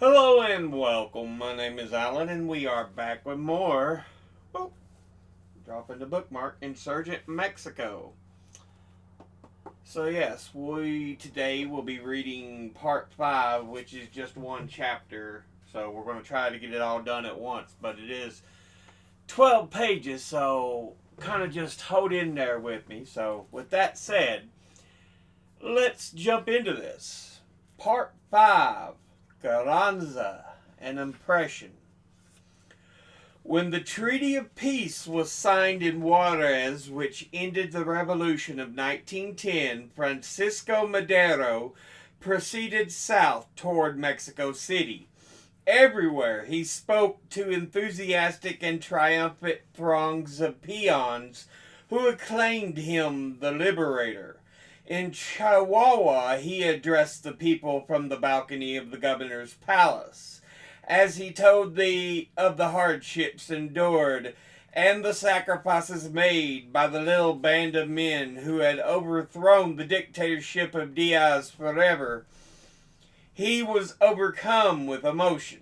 Hello and welcome. My name is Alan, and we are back with more. Oh, dropping the bookmark. Insurgent Mexico. So yes, we today will be reading part 5, which is just one chapter. So we're going to try to get it all done at once, but it is 12 pages. So kind of just hold in there with me. So with that said, let's jump into this. Part 5, Carranza, an impression. When the Treaty of Peace was signed in Juarez, which ended the Revolution of 1910, Francisco Madero proceeded south toward Mexico City. Everywhere he spoke to enthusiastic and triumphant throngs of peons who acclaimed him the liberator. In Chihuahua, he addressed the people from the balcony of the governor's palace as he told of the hardships endured and the sacrifices made by the little band of men who had overthrown the dictatorship of Diaz forever. He was overcome with emotion.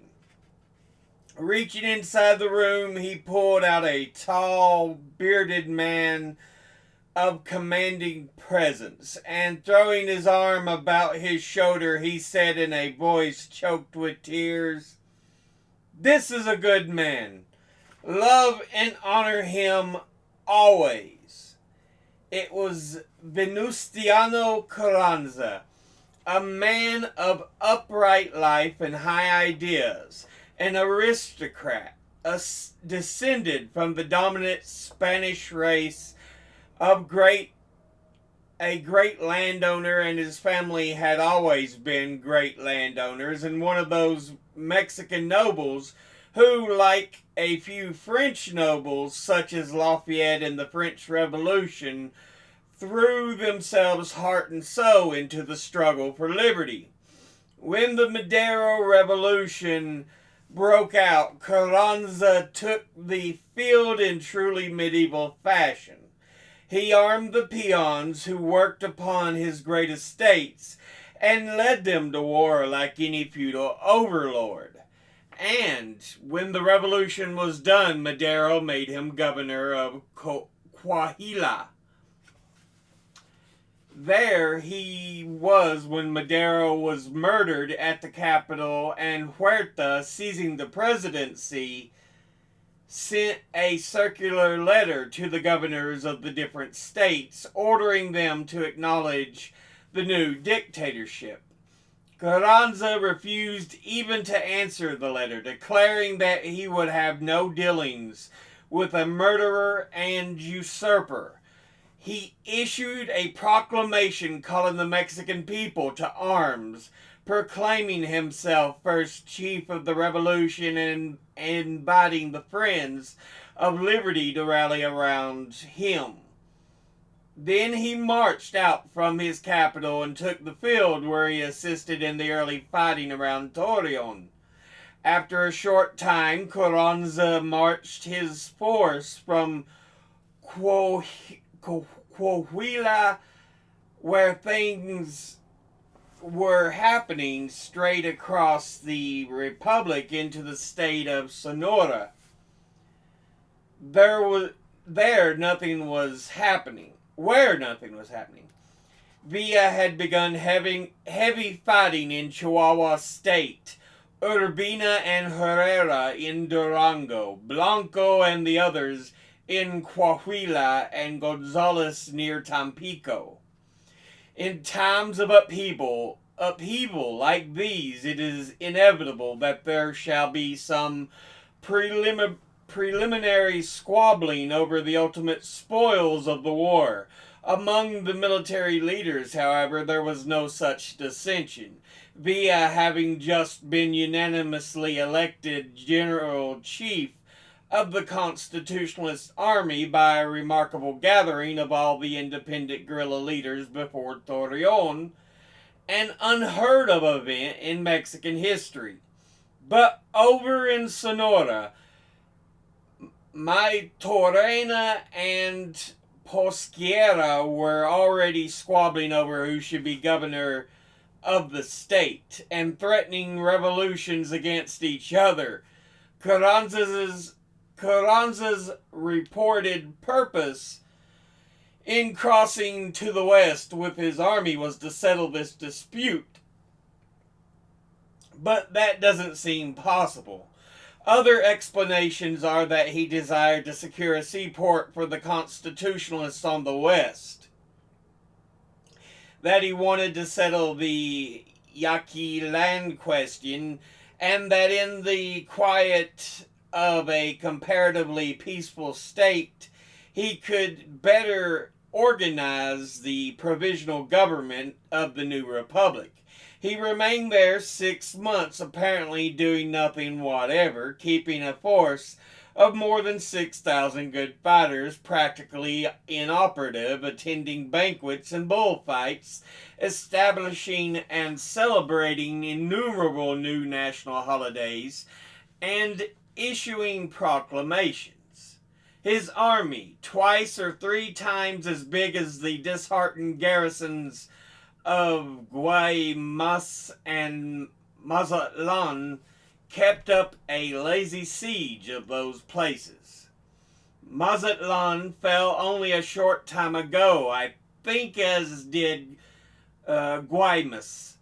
Reaching inside the room, he pulled out a tall, bearded man of commanding presence, and throwing his arm about his shoulder, he said in a voice choked with tears, "This is a good man. Love and honor him always." It was Venustiano Carranza, a man of upright life and high ideas, an aristocrat, descended from the dominant Spanish race of a great landowner, and his family had always been great landowners, and one of those Mexican nobles who, like a few French nobles, such as Lafayette in the French Revolution, threw themselves heart and soul into the struggle for liberty. When the Madero Revolution broke out, Carranza took the field in truly medieval fashion. He armed the peons who worked upon his great estates and led them to war like any feudal overlord. And when the revolution was done, Madero made him governor of Coahuila. There he was when Madero was murdered at the capital, and Huerta, seizing the presidency, sent a circular letter to the governors of the different states, ordering them to acknowledge the new dictatorship. Carranza refused even to answer the letter, declaring that he would have no dealings with a murderer and usurper. He issued a proclamation calling the Mexican people to arms, proclaiming himself first chief of the revolution and inviting the friends of liberty to rally around him. Then he marched out from his capital and took the field, where he assisted in the early fighting around Torreon. After a short time, Carranza marched his force from Coahuila, where things were happening, straight across the republic into the state of Sonora. There nothing was happening. Where nothing was happening. Villa had begun heavy fighting in Chihuahua State, Urbina and Herrera in Durango, Blanco and the others in Coahuila, and Gonzales near Tampico. In times of upheaval like these, it is inevitable that there shall be some preliminary squabbling over the ultimate spoils of the war. Among the military leaders, however, there was no such dissension. Villa having just been unanimously elected general chief of the Constitutionalist Army by a remarkable gathering of all the independent guerrilla leaders before Torreon, an unheard of event in Mexican history. But over in Sonora, Torena and Posquiera were already squabbling over who should be governor of the state and threatening revolutions against each other. Carranza's reported purpose in crossing to the west with his army was to settle this dispute, but that doesn't seem possible. Other explanations are that he desired to secure a seaport for the constitutionalists on the west, that he wanted to settle the Yaqui land question, and that in the quiet of a comparatively peaceful state, he could better organize the provisional government of the new republic. He remained there 6 months, apparently doing nothing whatever, keeping a force of more than 6,000 good fighters, practically inoperative, attending banquets and bullfights, establishing and celebrating innumerable new national holidays, and issuing proclamations. His army, twice or 3 times as big as the disheartened garrisons of Guaymas and Mazatlan, kept up a lazy siege of those places. Mazatlan fell only a short time ago, I think, as did Guaymas.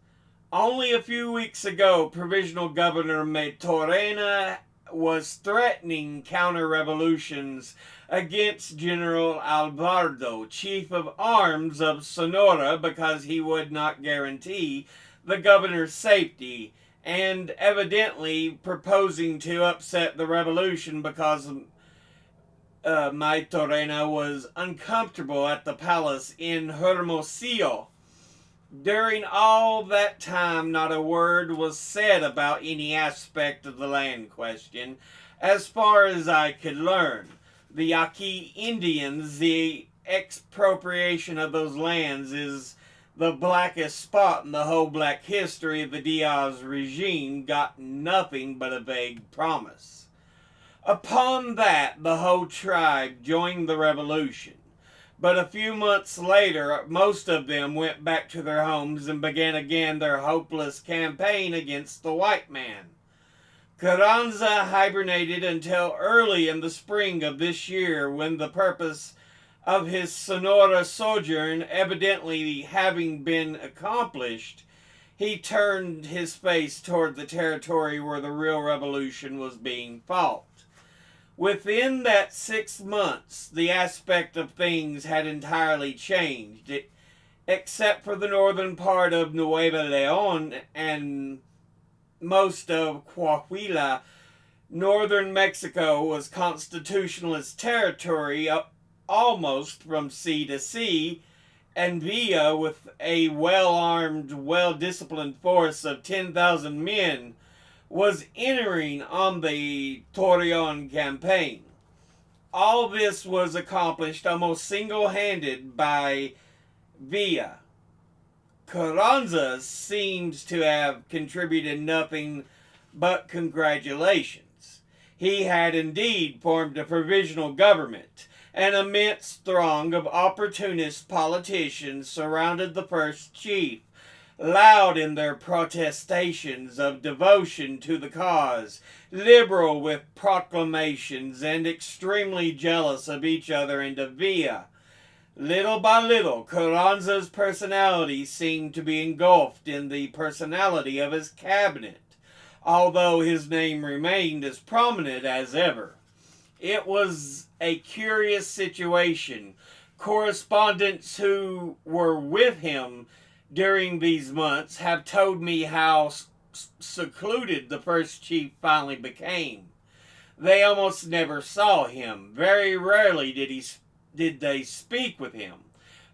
Only a few weeks ago, Provisional Governor Maturena was threatening counter-revolutions against General Alvarado, chief of arms of Sonora, because he would not guarantee the governor's safety, and evidently proposing to upset the revolution because Maturena was uncomfortable at the palace in Hermosillo. During all that time, not a word was said about any aspect of the land question, as far as I could learn. The Yaqui Indians, the expropriation of those lands is the blackest spot in the whole black history of the Diaz regime, got nothing but a vague promise. Upon that, the whole tribe joined the revolution. But a few months later, most of them went back to their homes and began again their hopeless campaign against the white man. Carranza hibernated until early in the spring of this year, when the purpose of his Sonora sojourn evidently having been accomplished, he turned his face toward the territory where the real revolution was being fought. Within that 6 months, the aspect of things had entirely changed, except for the northern part of Nueva Leon and most of Coahuila. Northern Mexico was constitutionalist territory almost from sea to sea, and Villa, with a well-armed, well-disciplined force of 10,000 men, was entering on the Torreon campaign. All this was accomplished almost single-handed by Villa. Carranza seems to have contributed nothing but congratulations. He had indeed formed a provisional government. An immense throng of opportunist politicians surrounded the first chief, loud in their protestations of devotion to the cause, liberal with proclamations, and extremely jealous of each other and of Villa. Little by little, Carranza's personality seemed to be engulfed in the personality of his cabinet, although his name remained as prominent as ever. It was a curious situation. Correspondents who were with him during these months have told me how secluded the first chief finally became. They almost never saw him. Very rarely did they speak with him.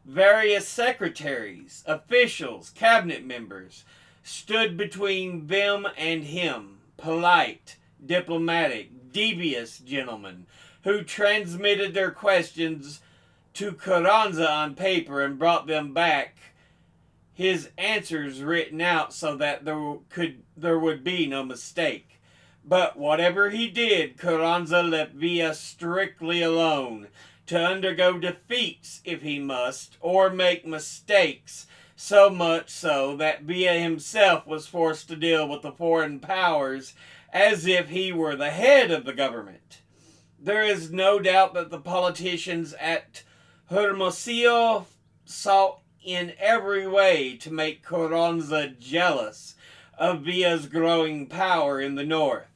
Various secretaries, officials, cabinet members stood between them and him, polite, diplomatic, devious gentlemen who transmitted their questions to Carranza on paper and brought them back his answers written out so that there would be no mistake. But whatever he did, Carranza left Villa strictly alone, to undergo defeats if he must, or make mistakes, so much so that Villa himself was forced to deal with the foreign powers as if he were the head of the government. There is no doubt that the politicians at Hermosillo sought in every way to make Carranza jealous of Villa's growing power in the north.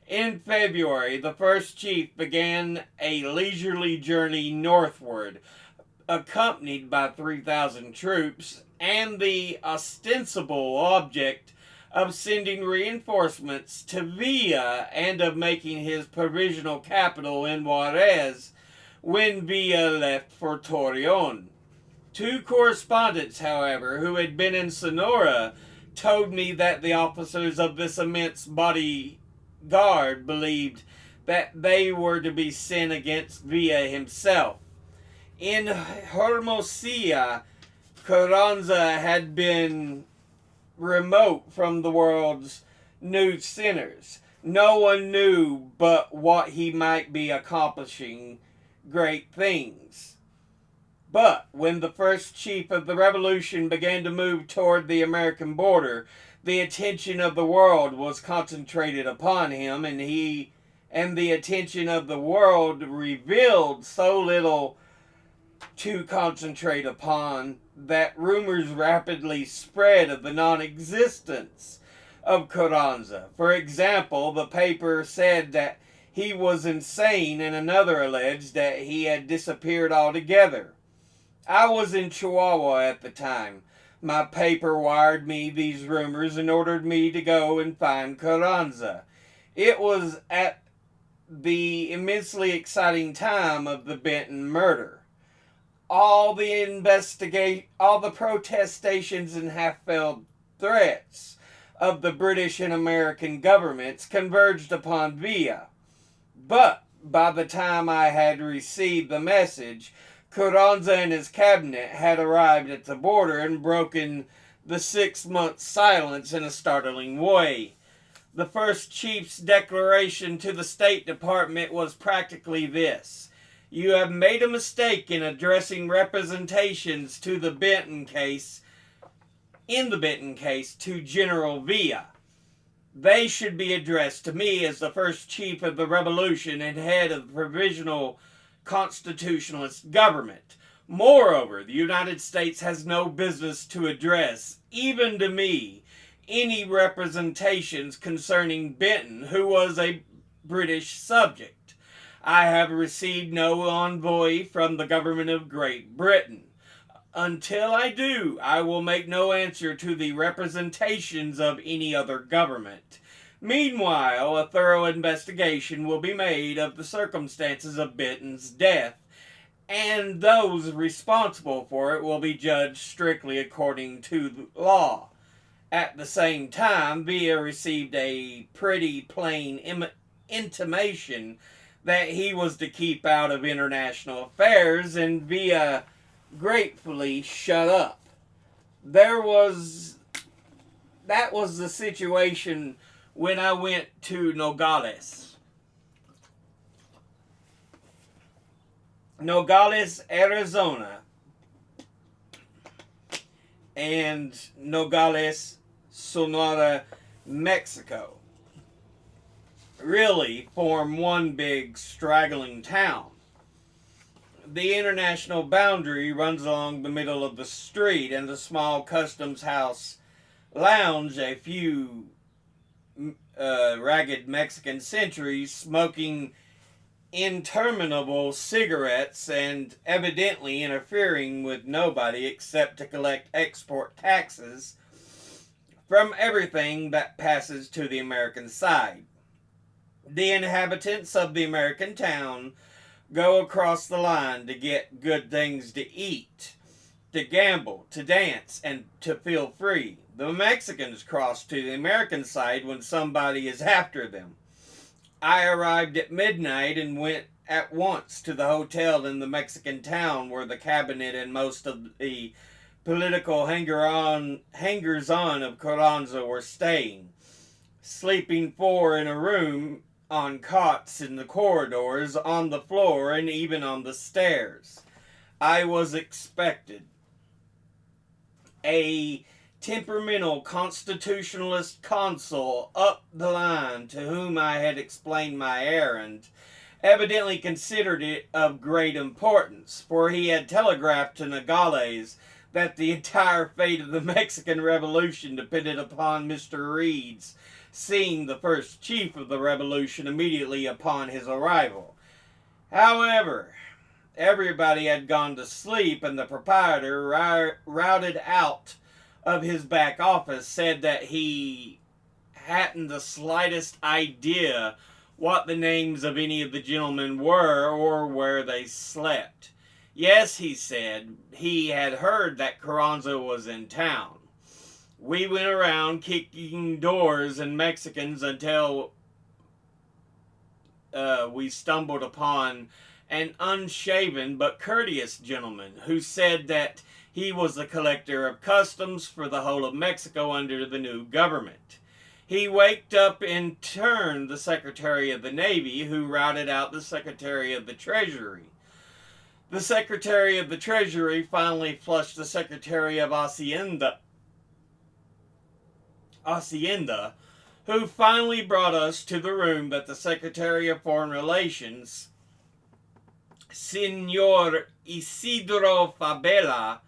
In February, the first chief began a leisurely journey northward, accompanied by 3,000 troops, and the ostensible object of sending reinforcements to Villa and of making his provisional capital in Juarez when Villa left for Torreon. Two correspondents, however, who had been in Sonora, told me that the officers of this immense bodyguard believed that they were to be sent against Villa himself. In Hermosillo, Carranza had been remote from the world's news centers. No one knew but what he might be accomplishing great things. But when the first chief of the revolution began to move toward the American border, the attention of the world was concentrated upon him, and the attention of the world revealed so little to concentrate upon that rumors rapidly spread of the non-existence of Carranza. For example, the paper said that he was insane, and another alleged that he had disappeared altogether. I was in Chihuahua at the time. My paper wired me these rumors and ordered me to go and find Carranza. It was at the immensely exciting time of the Benton murder. All the protestations and half-veiled threats of the British and American governments converged upon Villa. But by the time I had received the message, Carranza and his cabinet had arrived at the border and broken the 6-month silence in a startling way. The first chief's declaration to the State Department was practically this: "You have made a mistake in addressing representations to the Benton case, to General Villa. They should be addressed to me as the first chief of the revolution and head of the provisional constitutionalist government. Moreover, the United States has no business to address, even to me, any representations concerning Benton, who was a British subject. I have received no envoy from the government of Great Britain. Until I do, I will make no answer to the representations of any other government. Meanwhile, a thorough investigation will be made of the circumstances of Benton's death, and those responsible for it will be judged strictly according to the law." At the same time, Villa received a pretty plain intimation that he was to keep out of international affairs, and Villa gratefully shut up. That was the situation when I went to Nogales, Arizona, and Nogales, Sonora, Mexico, really form one big straggling town. The international boundary runs along the middle of the street, and the small customs house lounge a few ragged Mexican sentries smoking interminable cigarettes and evidently interfering with nobody except to collect export taxes from everything that passes to the American side. The inhabitants of the American town go across the line to get good things to eat, to gamble, to dance, and to feel free. The Mexicans cross to the American side when somebody is after them. I arrived at midnight and went at once to the hotel in the Mexican town where the cabinet and most of the political hangers-on of Carranza were staying, sleeping 4 in a room, on cots in the corridors, on the floor, and even on the stairs. I was expected. a temperamental constitutionalist consul up the line to whom I had explained my errand, evidently considered it of great importance, for he had telegraphed to Nogales that the entire fate of the Mexican Revolution depended upon Mr. Reed's seeing the first chief of the revolution immediately upon his arrival. However, everybody had gone to sleep, and the proprietor, routed out of his back office, said that he hadn't the slightest idea what the names of any of the gentlemen were or where they slept. Yes, he said, he had heard that Carranza was in town. We went around kicking doors and Mexicans until we stumbled upon an unshaven but courteous gentleman who said that he was the collector of customs for the whole of Mexico under the new government. He waked up in turn the Secretary of the Navy, who routed out the Secretary of the Treasury. The Secretary of the Treasury finally flushed the Secretary of Hacienda, who finally brought us to the room that the Secretary of Foreign Relations, Senor Fabela,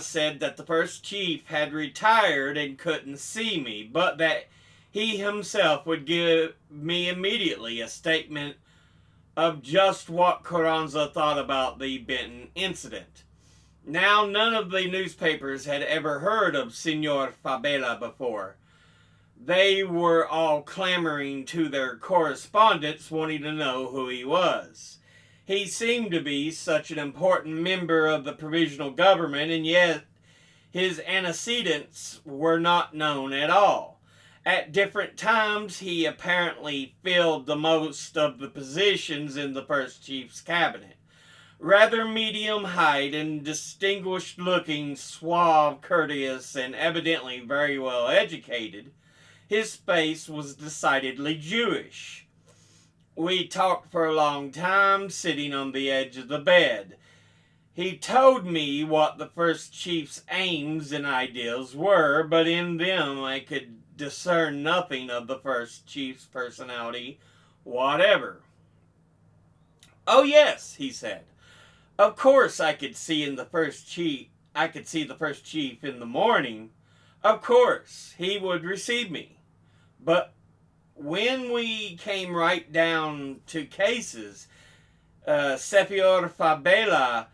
said that the first chief had retired and couldn't see me, but that he himself would give me immediately a statement of just what Carranza thought about the Benton incident. Now, none of the newspapers had ever heard of Senor Fabela before. They were all clamoring to their correspondents, wanting to know who he was. He seemed to be such an important member of the provisional government, and yet his antecedents were not known at all. At different times, he apparently filled the most of the positions in the first chief's cabinet. Rather medium height and distinguished looking, suave, courteous, and evidently very well educated, his face was decidedly Jewish. We talked for a long time, sitting on the edge of the bed. He told me what the first chief's aims and ideals were, but in them I could discern nothing of the first chief's personality whatever. "Oh yes," he said. "Of course I could see the first chief in the morning. Of course he would receive me. But when we came right down to cases, Senor Fabela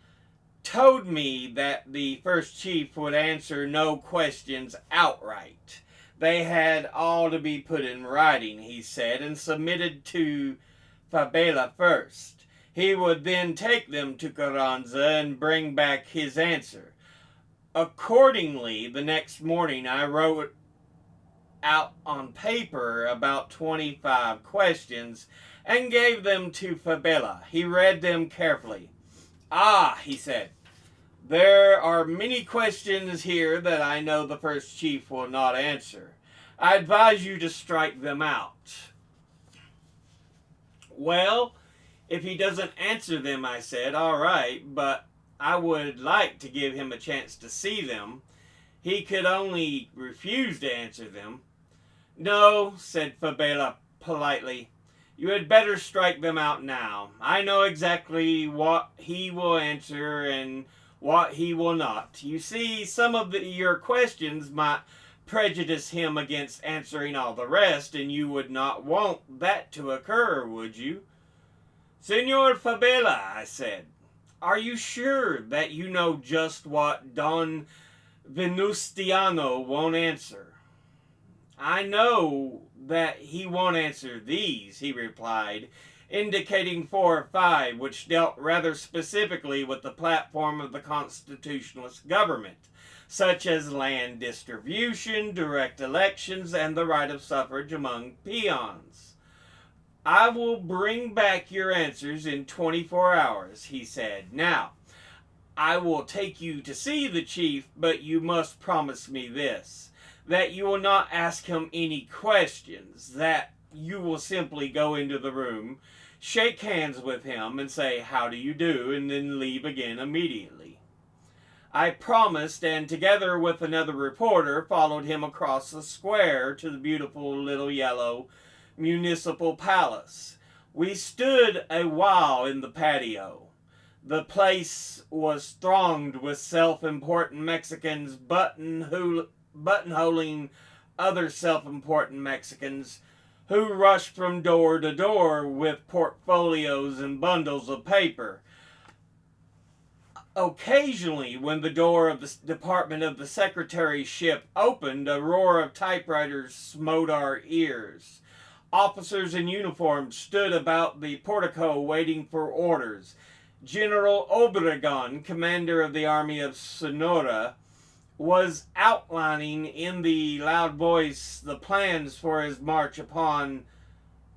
told me that the first chief would answer no questions outright. They had all to be put in writing, he said, and submitted to Fabela first. He would then take them to Carranza and bring back his answer. Accordingly, the next morning I wrote out on paper about 25 questions and gave them to Fabela. He read them carefully. "Ah," he said, "there are many questions here that I know the first chief will not answer. I advise you to strike them out." "Well, if he doesn't answer them," I said, "all right, but I would like to give him a chance to see them. He could only refuse to answer them." "No," said Fabela politely. "You had better strike them out now. I know exactly what he will answer and what he will not. You see, some of your questions might prejudice him against answering all the rest, and you would not want that to occur, would you?" "Senor Fabela," I said, "are you sure that you know just what Don Venustiano won't answer?" "I know that he won't answer these," he replied, indicating 4 or 5, which dealt rather specifically with the platform of the constitutionalist government, such as land distribution, direct elections, and the right of suffrage among peons. "I will bring back your answers in 24 hours, he said. "Now, I will take you to see the chief, but you must promise me this, that you will not ask him any questions, that you will simply go into the room, shake hands with him, and say, 'How do you do?' and then leave again immediately." I promised, and together with another reporter, followed him across the square to the beautiful little yellow municipal palace. We stood a while in the patio. The place was thronged with self-important Mexicans buttonholing other self-important Mexicans who rushed from door to door with portfolios and bundles of paper. Occasionally, when the door of the department of the secretaryship opened, a roar of typewriters smote our ears. Officers in uniform stood about the portico waiting for orders. General Obregon, commander of the army of Sonora, was outlining in the loud voice the plans for his march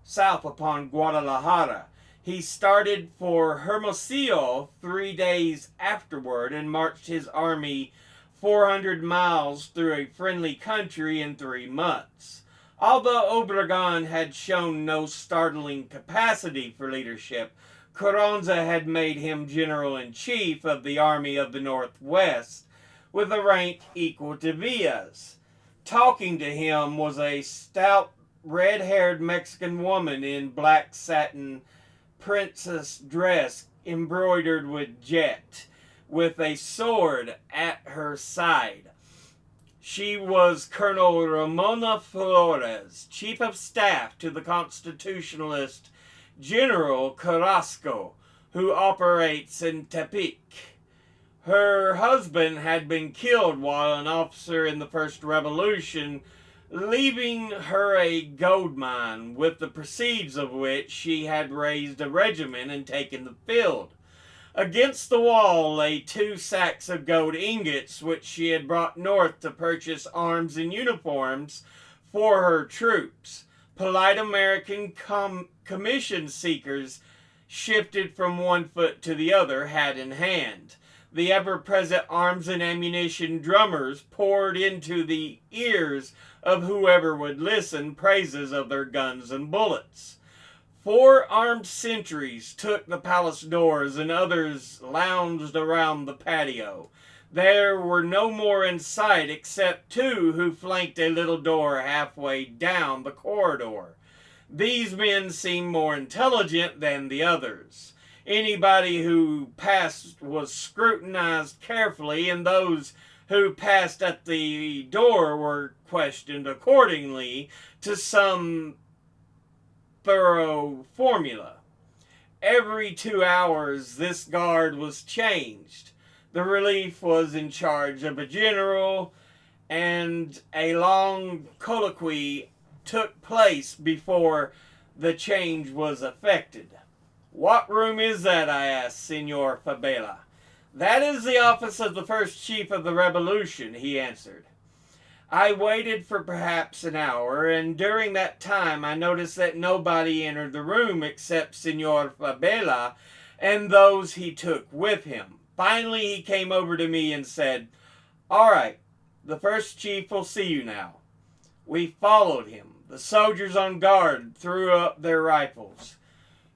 south upon Guadalajara. He started for Hermosillo 3 days afterward and marched his army 400 miles through a friendly country in 3 months. Although Obregon had shown no startling capacity for leadership, Carranza had made him general-in-chief of the Army of the Northwest, with a rank equal to Villa's. Talking to him was a stout, red-haired Mexican woman in black satin princess dress embroidered with jet, with a sword at her side. She was Colonel Ramona Flores, chief of staff to the constitutionalist General Carrasco, who operates in Tepic. Her husband had been killed while an officer in the First Revolution, leaving her a gold mine, with the proceeds of which she had raised a regiment and taken the field. Against the wall lay 2 sacks of gold ingots, which she had brought north to purchase arms and uniforms for her troops. Polite American commission seekers shifted from one foot to the other, hat in hand. The ever-present arms and ammunition drummers poured into the ears of whoever would listen praises of their guns and bullets. 4 armed sentries took the palace doors, and others lounged around the patio. There were no more in sight except 2 who flanked a little door halfway down the corridor. These men seemed more intelligent than the others. Anybody who passed was scrutinized carefully, and those who passed at the door were questioned accordingly to some thorough formula. Every 2 hours this guard was changed. The relief was in charge of a general, and a long colloquy took place before the change was effected. "What room is that?" I asked Senor Fabela. "That is the office of the first chief of the revolution," he answered. I waited for perhaps an hour, and during that time I noticed that nobody entered the room except Senor Fabela and those he took with him. Finally he came over to me and said, "All right, the first chief will see you now." We followed him. The soldiers on guard threw up their rifles.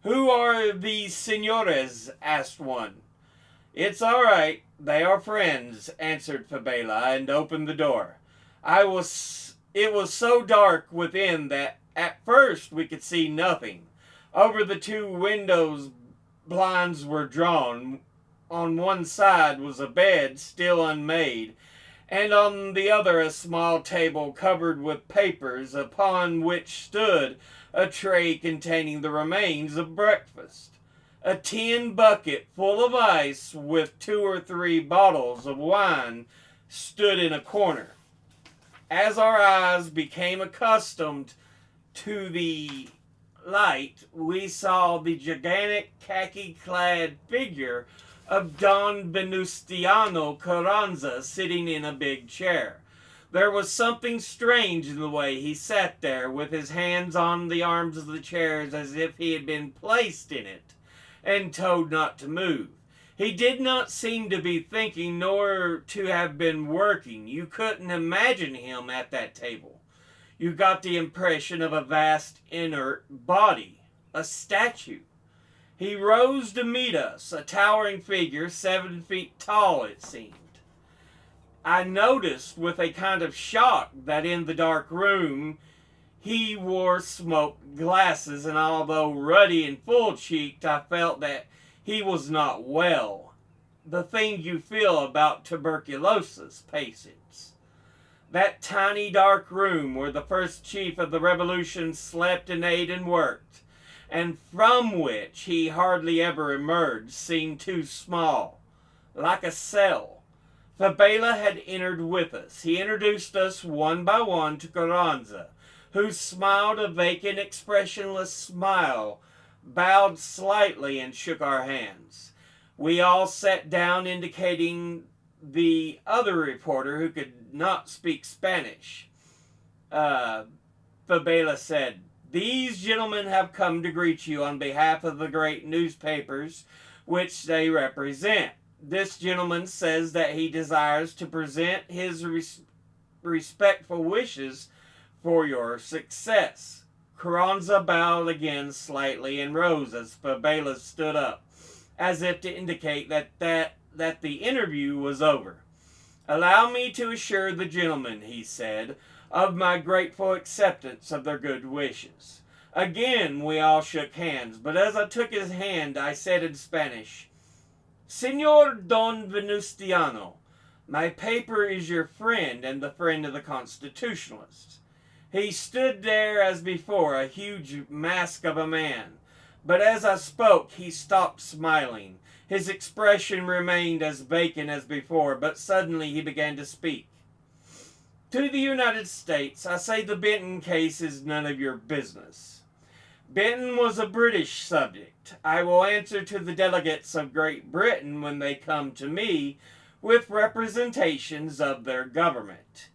"Who are these senores?" asked one. "It's all right, they are friends," answered Fabela, and opened the door. It was so dark within that at first we could see nothing. Over the 2 windows blinds were drawn. On one side was a bed still unmade, and on the other a small table covered with papers, upon which stood a tray containing the remains of breakfast. A tin bucket full of ice with 2 or 3 bottles of wine stood in a corner. As our eyes became accustomed to the light, we saw the gigantic khaki-clad figure of Don Venustiano Carranza sitting in a big chair. There was something strange in the way he sat there, with his hands on the arms of the chairs as if he had been placed in it and told not to move. He did not seem to be thinking, nor to have been working. You couldn't imagine him at that table. You got the impression of a vast inert body, a statue. He rose to meet us, a towering figure, 7 feet tall it seemed. I noticed with a kind of shock that in the dark room he wore smoked glasses, and although ruddy and full-cheeked, I felt that he was not well. The thing you feel about tuberculosis patients. That tiny dark room where the first chief of the revolution slept and ate and worked, and from which he hardly ever emerged, seemed too small, like a cell. Fabela had entered with us. He introduced us one by one to Carranza, who smiled a vacant, expressionless smile, bowed slightly, and shook our hands. We all sat down, indicating the other reporter who could not speak Spanish. Fabela said, "These gentlemen have come to greet you on behalf of the great newspapers which they represent. This gentleman says that he desires to present his respectful wishes for your success." Carranza bowed again slightly and rose as Fabela stood up, as if to indicate that the interview was over. "Allow me to assure the gentlemen," he said, "of my grateful acceptance of their good wishes." Again we all shook hands, but as I took his hand I said in Spanish, "Senor Don Venustiano, my paper is your friend and the friend of the Constitutionalists." He stood there as before, a huge mask of a man, but as I spoke he stopped smiling. His expression remained as vacant as before, but suddenly he began to speak. "To the United States, I say the Benton case is none of your business. Benton was a British subject. I will answer to the delegates of Great Britain when they come to me with representations of their government.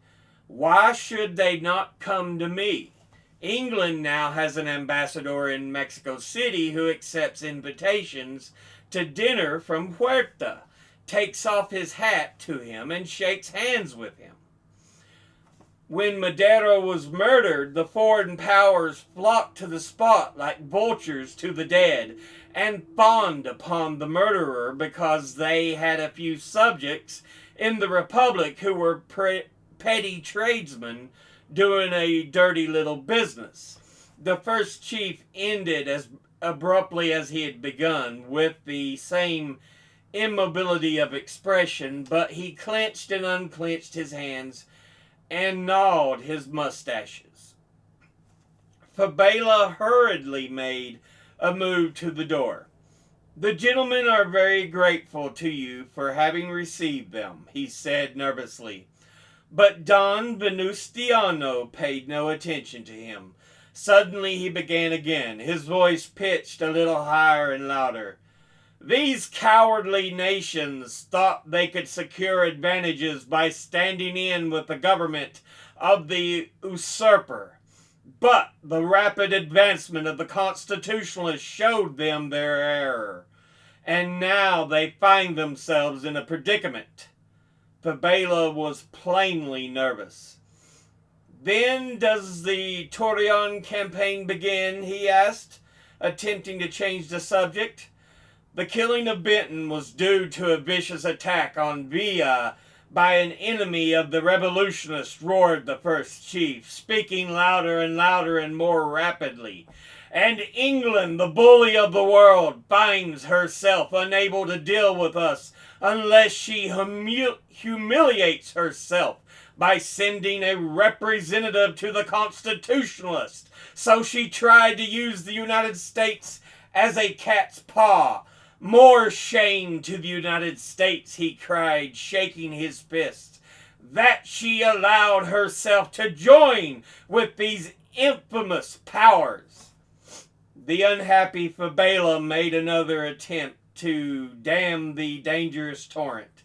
Why should they not come to me? England now has an ambassador in Mexico City who accepts invitations to dinner from Huerta, takes off his hat to him, and shakes hands with him. When Madero was murdered, the foreign powers flocked to the spot like vultures to the dead, and fawned upon the murderer because they had a few subjects in the Republic who were petty tradesmen doing a dirty little business." The first chief ended as abruptly as he had begun, with the same immobility of expression, but he clenched and unclenched his hands and gnawed his mustaches. Fabela hurriedly made a move to the door. "The gentlemen are very grateful to you for having received them," he said nervously. But Don Venustiano paid no attention to him. Suddenly he began again, his voice pitched a little higher and louder. "These cowardly nations thought they could secure advantages by standing in with the government of the usurper. But the rapid advancement of the Constitutionalists showed them their error, and now they find themselves in a predicament." Fabela was plainly nervous. "Then does the Torreon campaign begin?" he asked, attempting to change the subject. "The killing of Benton was due to a vicious attack on Villa by an enemy of the revolutionists," roared the first chief, speaking louder and louder and more rapidly. "And England, the bully of the world, finds herself unable to deal with us unless she humiliates herself by sending a representative to the Constitutionalists. So she tried to use the United States as a cat's paw. More shame to the United States," he cried, shaking his fist, "that she allowed herself to join with these infamous powers." The unhappy Fabela made another attempt to dam the dangerous torrent,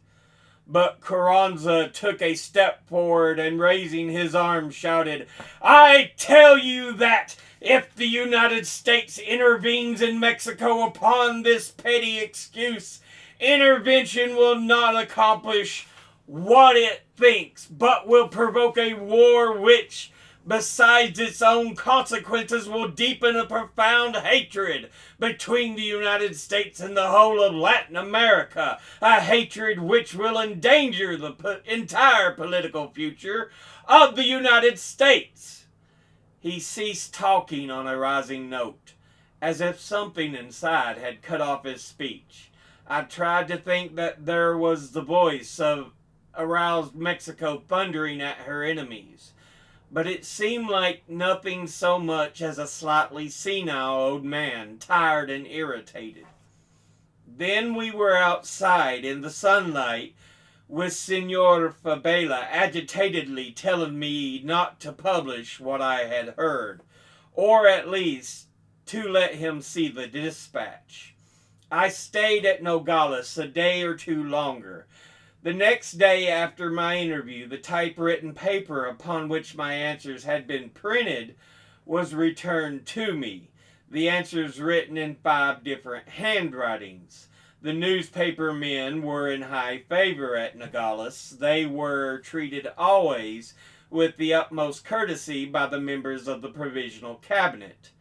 but Carranza took a step forward and, raising his arm, shouted, "I tell you that if the United States intervenes in Mexico upon this petty excuse, intervention will not accomplish what it thinks, but will provoke a war which, besides its own consequences, will deepen a profound hatred between the United States and the whole of Latin America, a hatred which will endanger the entire political future of the United States." He ceased talking on a rising note, as if something inside had cut off his speech. I tried to think that there was the voice of aroused Mexico thundering at her enemies, but it seemed like nothing so much as a slightly senile old man, tired and irritated. Then we were outside in the sunlight, with Senor Fabela agitatedly telling me not to publish what I had heard, or at least to let him see the dispatch. I stayed at Nogales a day or two longer. The next day after my interview, the typewritten paper upon which my answers had been printed was returned to me, the answers written in 5 different handwritings. The newspaper men were in high favor at Nogales. They were treated always with the utmost courtesy by the members of the Provisional Cabinet,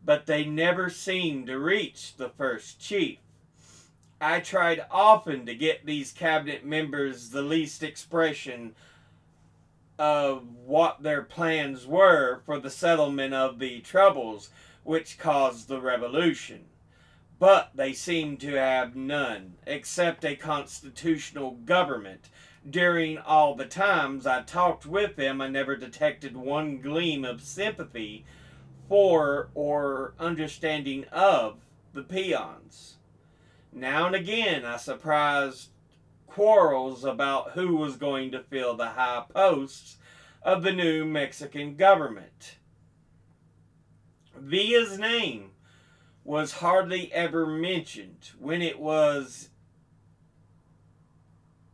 but they never seemed to reach the first chief. I tried often to get these cabinet members the least expression of what their plans were for the settlement of the troubles which caused the revolution, but they seemed to have none, except a constitutional government. During all the times I talked with them, I never detected one gleam of sympathy for or understanding of the peons. Now and again I surprised quarrels about who was going to fill the high posts of the new Mexican government. Villa's name was hardly ever mentioned when it was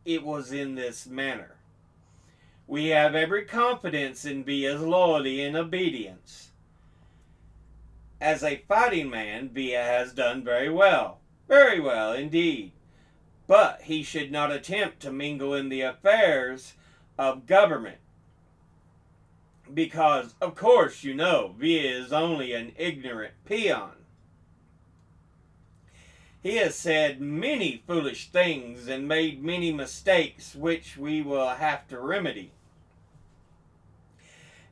in this manner. We have every confidence in Villa's loyalty and obedience. As a fighting man, Villa has done very well indeed, but he should not attempt to mingle in the affairs of government, because, of course, you know, Villa is only an ignorant peon. He has said many foolish things and made many mistakes which we will have to remedy.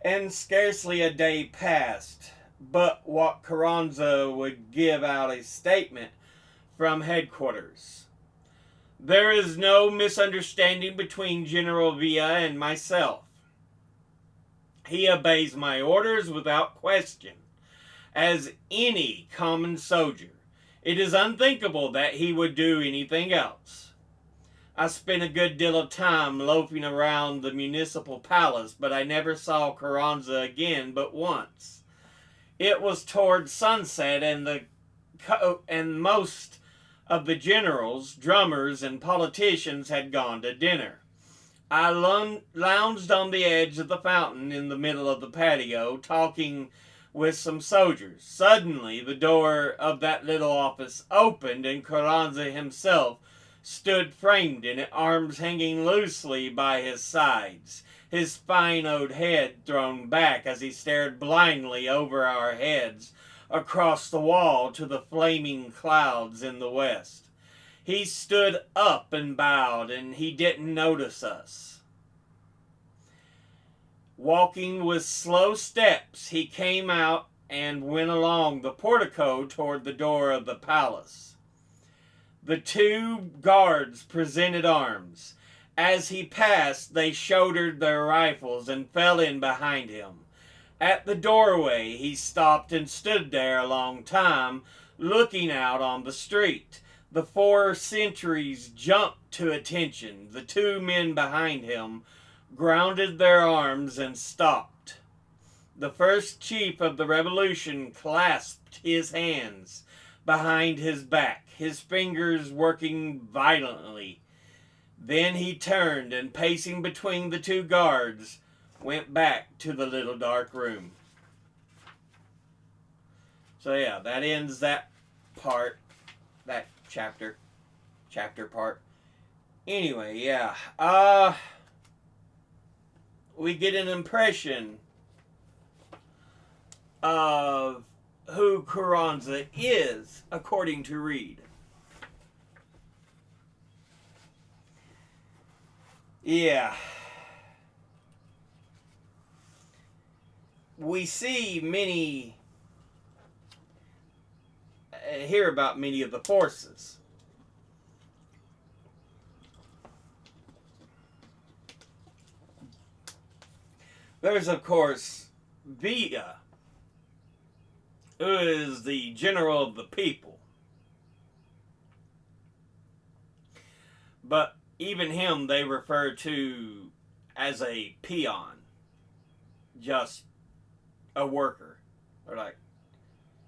And scarcely a day passed but what Carranza would give out a statement from headquarters. "There is no misunderstanding between General Villa and myself. He obeys my orders without question, as any common soldier. It is unthinkable that he would do anything else. I spent a good deal of time loafing around the municipal palace, but I never saw Carranza again but once. It was toward sunset, and most of the generals, drummers, and politicians had gone to dinner. I lounged on the edge of the fountain in the middle of the patio, talking with some soldiers. Suddenly, the door of that little office opened, and Carranza himself stood framed in it, arms hanging loosely by his sides, his fine old head thrown back as he stared blindly over our heads across the wall to the flaming clouds in the west. He stood up and bowed, and he didn't notice us. Walking with slow steps, he came out and went along the portico toward the door of the palace. The 2 guards presented arms. As he passed, they shouldered their rifles and fell in behind him. At the doorway, he stopped and stood there a long time, looking out on the street. The 4 sentries jumped to attention. The 2 men behind him grounded their arms and stopped. The first chief of the revolution clasped his hands behind his back, his fingers working violently. Then he turned and, pacing between the 2 guards, went back to the little dark room. So yeah, that ends that part, that chapter part. Anyway, yeah, we get an impression of who Carranza is, according to Reed. Yeah. We see hear about many of the forces. There's, of course, Villa, who is the general of the people. But even him they refer to as a peon, just a worker. They're like,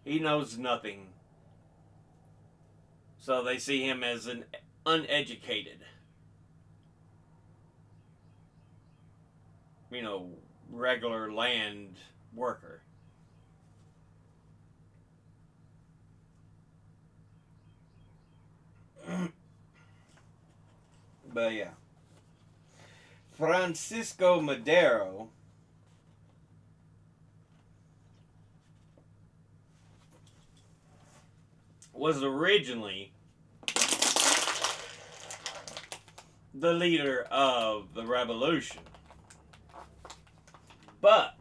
he knows nothing. So they see him as an uneducated, regular land worker. But yeah. Francisco Madero was originally the leader of the revolution. But,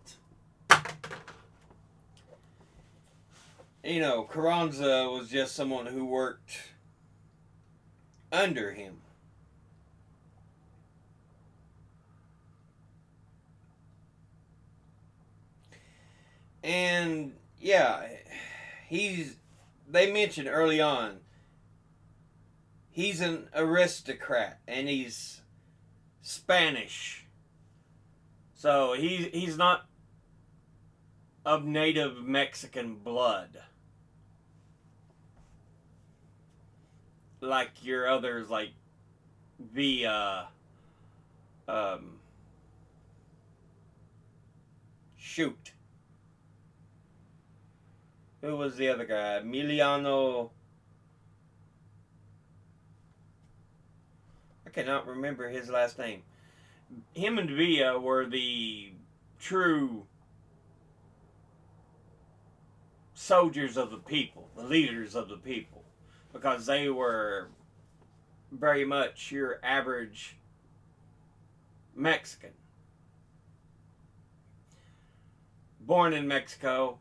Carranza was just someone who worked under him. And, yeah, they mentioned early on, he's an aristocrat, and he's Spanish. So he's not of native Mexican blood. Like your others, like shoot. Who was the other guy? Emiliano. I cannot remember his last name. Him and Villa were the true soldiers of the people, the leaders of the people, because they were very much your average Mexican. Born in Mexico,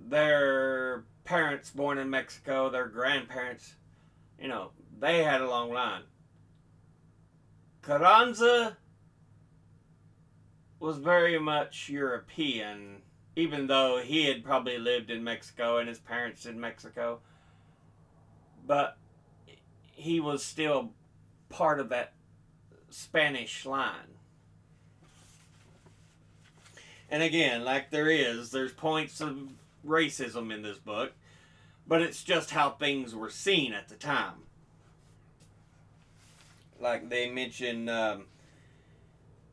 their parents born in Mexico, their grandparents, they had a long line. Carranza was very much European, even though he had probably lived in Mexico and his parents in Mexico. But he was still part of that Spanish line. And again, like there's points of racism in this book, but it's just how things were seen at the time. Like they mentioned,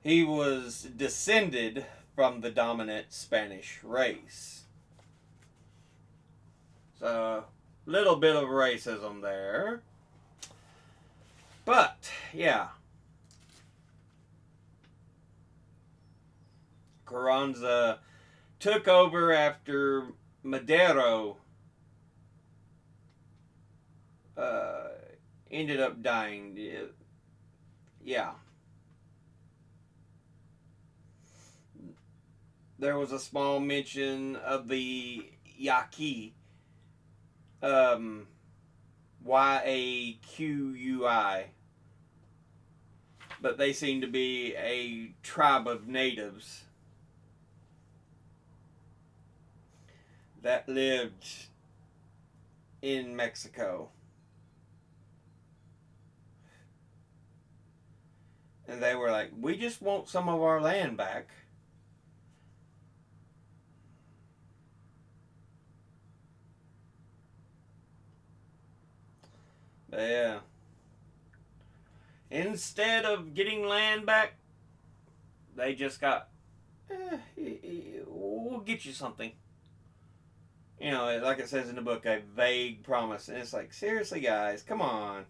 he was descended from the dominant Spanish race. So, a little bit of racism there. But, yeah. Carranza took over after Madero ended up dying. Yeah. There was a small mention of the Yaqui. Yaqui. But they seem to be a tribe of natives that lived in Mexico. And they were like, we just want some of our land back. But yeah. Instead of getting land back, they just got, we'll get you something. Like it says in the book, a vague promise. And it's like, seriously, guys, come on.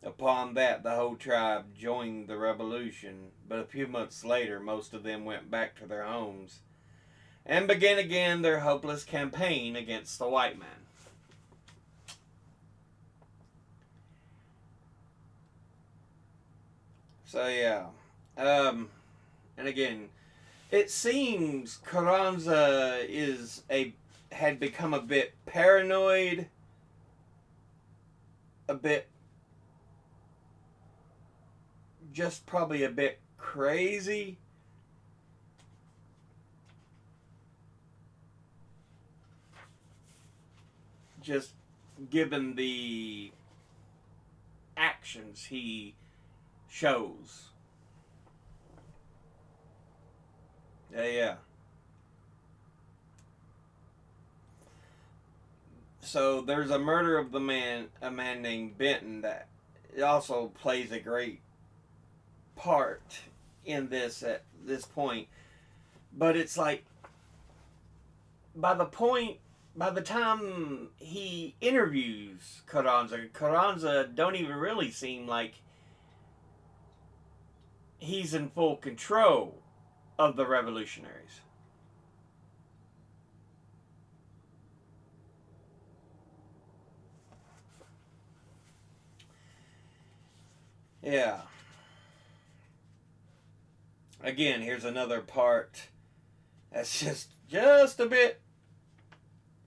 Upon that, the whole tribe joined the revolution, but a few months later, most of them went back to their homes and began again their hopeless campaign against the white man. So yeah, and again, it seems Carranza had become a bit paranoid, a bit, just probably a bit crazy. Just given the actions he shows. Yeah. So there's a murder of a man named Benton that also plays a great part in this at this point. But it's like by the time he interviews Carranza don't even really seem like he's in full control of the revolutionaries. Yeah. Again, here's another part that's just a bit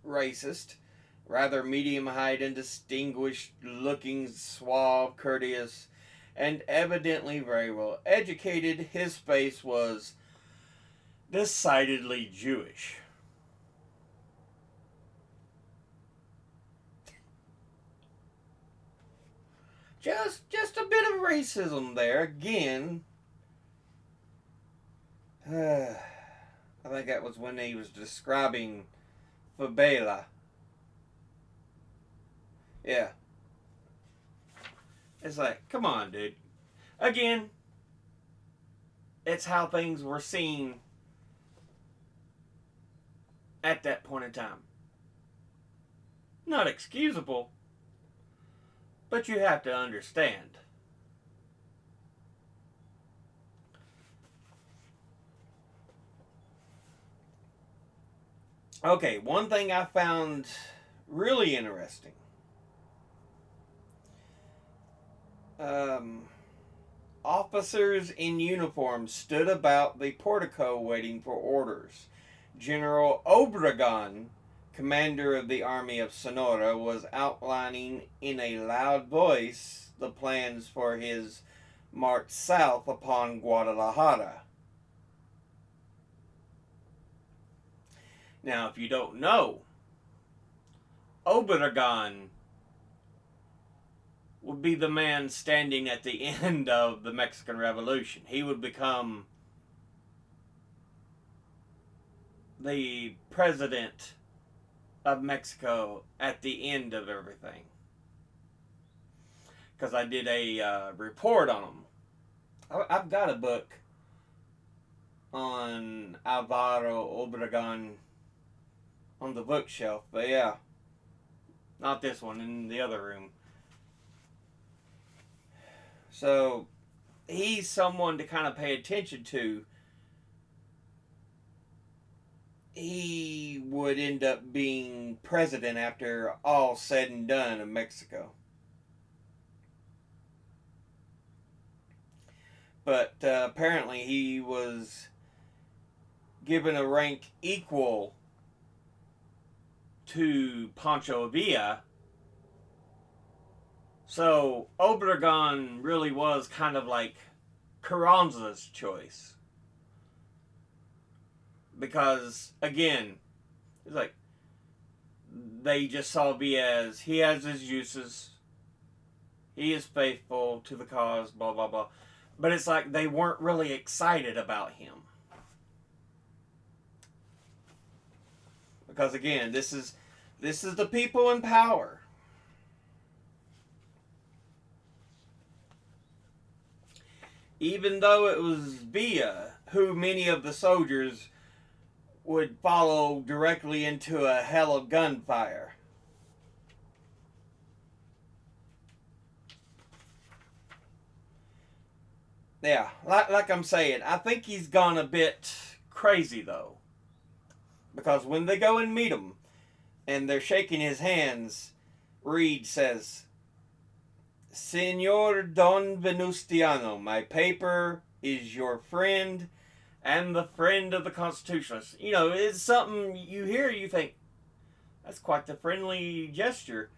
racist. Rather medium height and distinguished looking, suave, courteous, and evidently very well educated, his face was decidedly Jewish. Just a bit of racism there. Again, I think that was when he was describing Fabela. Yeah. It's like, come on, dude. Again, it's how things were seen at that point in time. Not excusable, but you have to understand. Okay, one thing I found really interesting. Officers in uniform stood about the portico waiting for orders. General Obregon, commander of the army of Sonora, was outlining in a loud voice the plans for his march south upon Guadalajara. Now, if you don't know, Obregon would be the man standing at the end of the Mexican Revolution. He would become the president of Mexico at the end of everything. Because I did a report on him. I've got a book on Alvaro Obregon on the bookshelf, but yeah, not this one, in the other room. So he's someone to kind of pay attention to. He would end up being president after all said and done of Mexico. But apparently he was given a rank equal to Pancho Villa. So Obregon really was kind of like Carranza's choice. Because, again, it's like they just saw Villa as he has his uses, he is faithful to the cause, blah, blah, blah. But it's like they weren't really excited about him. Because, again, this is the people in power. Even though it was Villa who many of the soldiers would follow directly into a hell of gunfire. yeah, like I'm saying, I think he's gone a bit crazy though, because when they go and meet him and they're shaking his hands, Reed says, "Senor Don Venustiano, my paper is your friend and the friend of the Constitutionalists." You know, it's something you hear, you think, that's quite the friendly gesture.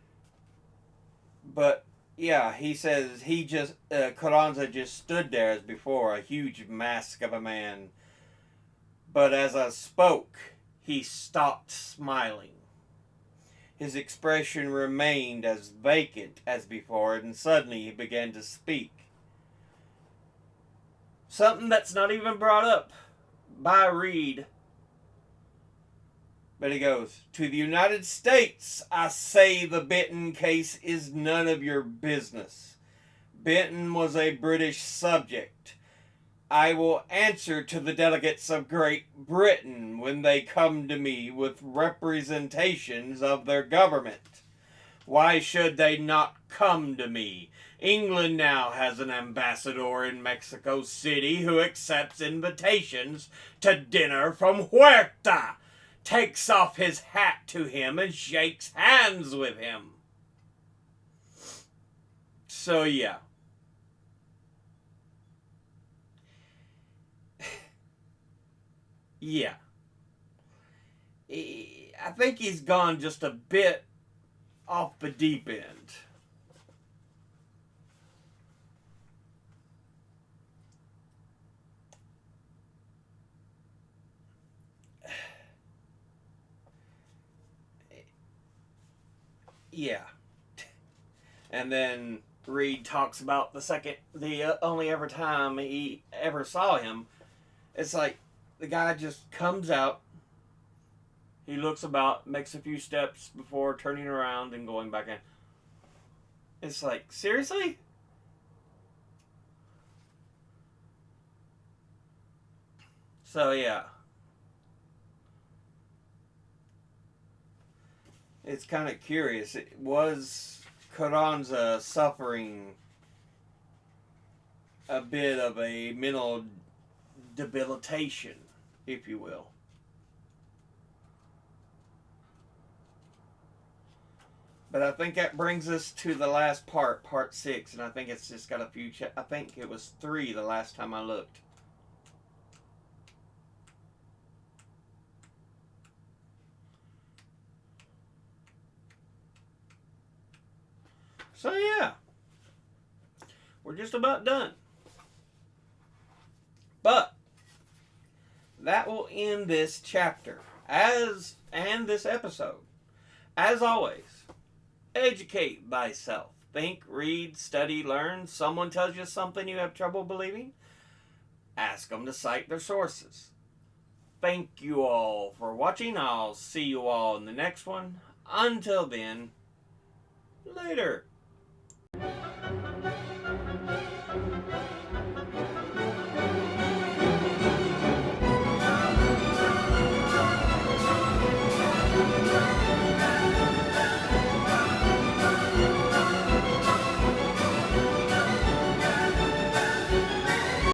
But yeah, he says Carranza just stood there as before, a huge mask of a man. But as I spoke, he stopped smiling. His expression remained as vacant as before, and suddenly he began to speak. Something that's not even brought up by Reed. But he goes, "To the United States, I say the Benton case is none of your business. Benton was a British subject. I will answer to the delegates of Great Britain when they come to me with representations of their government. Why should they not come to me? England now has an ambassador in Mexico City who accepts invitations to dinner from Huerta, takes off his hat to him, and shakes hands with him." So, yeah. Yeah. I think he's gone just a bit off the deep end. Yeah. And then Reed talks about the only ever time he ever saw him. It's like the guy just comes out, he looks about, makes a few steps before turning around and going back in. It's like, seriously? So, yeah. It's kind of curious. Was Carranza suffering a bit of a mental debilitation, if you will? But I think that brings us to the last part 6, and I think it's just got a few. I think it was 3 the last time I looked. So yeah, we're just about done. But that will end this chapter and this episode. As always, educate thyself. Think, read, study, learn. Someone tells you something you have trouble believing, ask them to cite their sources. Thank you all for watching. I'll see you all in the next one. Until then, later.